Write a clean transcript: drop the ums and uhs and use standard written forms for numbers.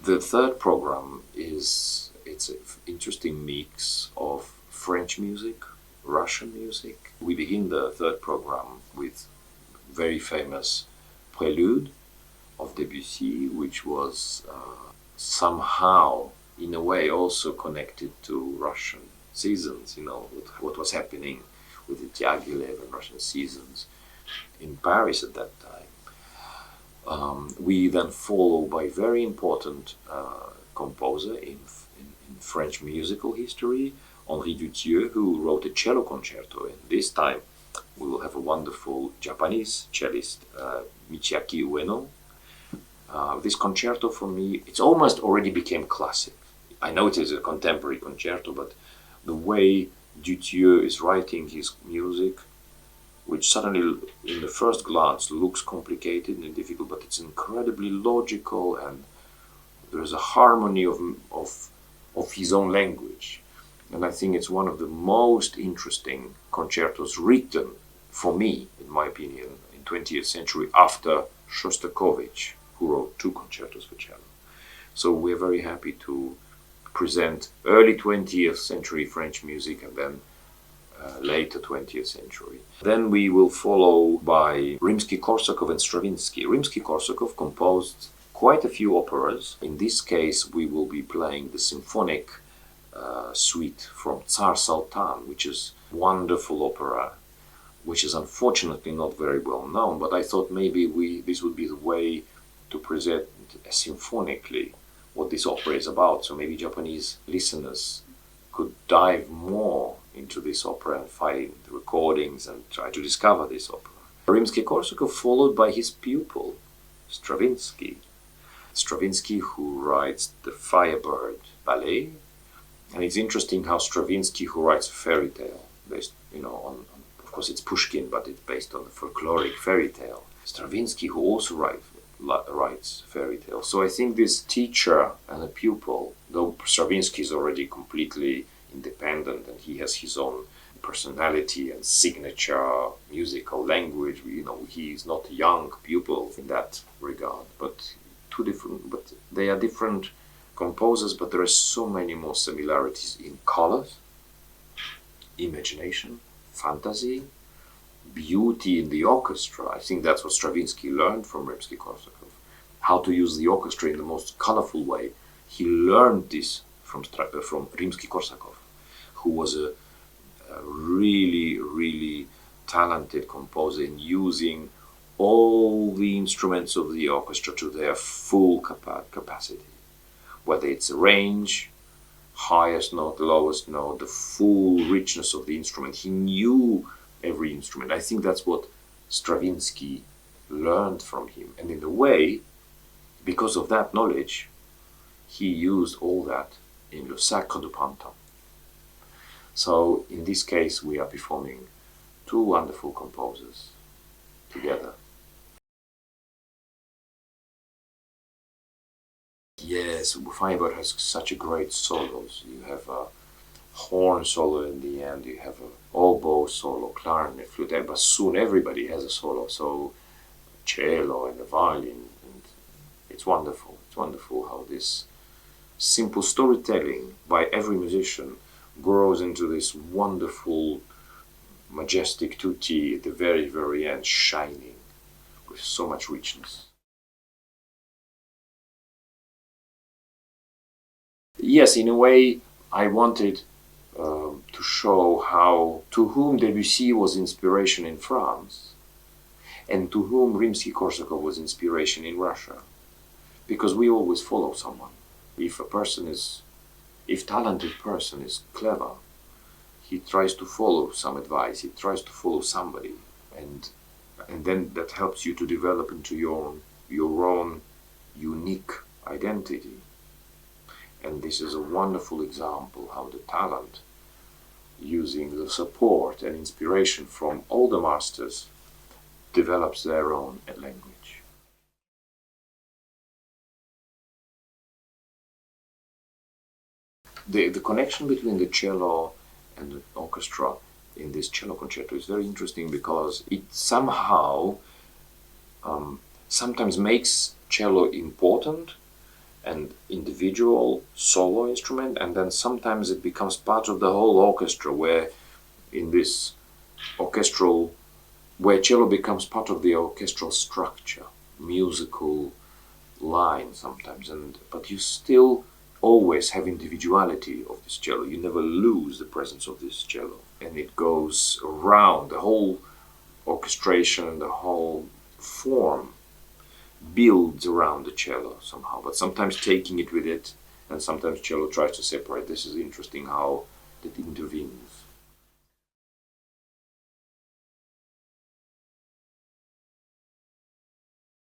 The third program it's an interesting mix of French music, Russian music. We begin the third program with very famous Prelude of Debussy, which was somehow, in a way, also connected to Russian seasons, what was happening with the Diaghilev and Russian seasons in Paris at that time. We then follow by very important composer in French musical history, Henri Dutilleux, who wrote a cello concerto. And this time we will have a wonderful Japanese cellist, Michiaki Ueno. This concerto for me, it's almost already became classic. I know it is a contemporary concerto, but the way Dutilleux is writing his music, which suddenly in the first glance looks complicated and difficult, but it's incredibly logical, and there's a harmony of his own language. And I think it's one of the most interesting concertos written, for me, in my opinion, in 20th century, after Shostakovich, who wrote 2 concertos for cello. So we're very happy to present early 20th century French music and then later 20th century. Then we will follow by Rimsky-Korsakov and Stravinsky. Rimsky-Korsakov composed quite a few operas. In this case, we will be playing the symphonic suite from Tsar Sultan, which is wonderful opera, which is unfortunately not very well known, but I thought maybe this would be the way to present symphonically what this opera is about, so maybe Japanese listeners could dive more into this opera and find the recordings and try to discover this opera. Rimsky-Korsakov followed by his pupil, Stravinsky. Stravinsky, who writes the Firebird ballet, and it's interesting how Stravinsky, who writes a fairy tale based, on of course it's Pushkin, but it's based on the folkloric fairy tale. Stravinsky, who also writes fairy tales. So I think this teacher and a pupil, though Stravinsky is already completely independent and he has his own personality and signature musical language, he is not a young pupil in that regard, but they are different composers, but there are so many more similarities in colors, imagination, fantasy, beauty in the orchestra. I think that's what Stravinsky learned from Rimsky-Korsakov, how to use the orchestra in the most colorful way. He learned this from Rimsky-Korsakov, who was a really, really talented composer in using all the instruments of the orchestra to their full capacity, whether it's a range, highest note, lowest note, the full richness of the instrument. He knew every instrument. I think that's what Stravinsky learned from him. And in a way, because of that knowledge, he used all that in Le Sacre du Printemps. So in this case, we are performing 2 wonderful composers together. Yes, Firebird has such a great solos. You have a horn solo in the end, you have an oboe solo, clarinet, flute, bassoon, everybody has a solo, so cello and a violin, and it's wonderful. It's wonderful how this simple storytelling by every musician grows into this wonderful, majestic tutti at the very, very end, shining with so much richness. Yes, in a way, I wanted to show to whom Debussy was inspiration in France, and to whom Rimsky-Korsakov was inspiration in Russia. Because we always follow someone. If talented person is clever, he tries to follow some advice, he tries to follow somebody, and then that helps you to develop into your own unique identity. And this is a wonderful example how the talent, using the support and inspiration from all the masters, develops their own language. The connection between the cello and the orchestra in this cello concerto is very interesting, because it somehow sometimes makes cello important and individual solo instrument, and then sometimes it becomes part of the whole orchestra, where in this orchestral, where cello becomes part of the orchestral structure, musical line sometimes, but you still always have individuality of this cello. You never lose the presence of this cello, and it goes around the whole orchestration and the whole form builds around the cello somehow, but sometimes taking it with it, and sometimes cello tries to separate. This is interesting how that intervenes.